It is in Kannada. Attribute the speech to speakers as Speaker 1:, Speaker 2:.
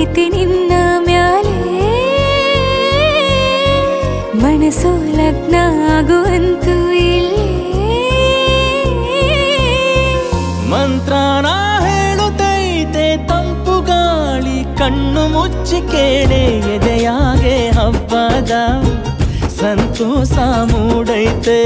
Speaker 1: ಪ್ರೀತಿ ನಿನ್ನ ಮ್ಯಾಲೆ ಮನಸ್ಸು ಲಗ್ನ ಆಗುವಂತೂ ಇಲ್ಲೇ
Speaker 2: ಮಂತ್ರನ ಹೇಳುತ್ತೈತೆ ತಂಪು ಗಾಳಿ ಕಣ್ಣು ಮುಚ್ಚಿ ಕೇಳೆ ಎದೆಯಾಗೆ ಹಬ್ಬದ ಸಂತೋಷ ಮೂಡೈತೆ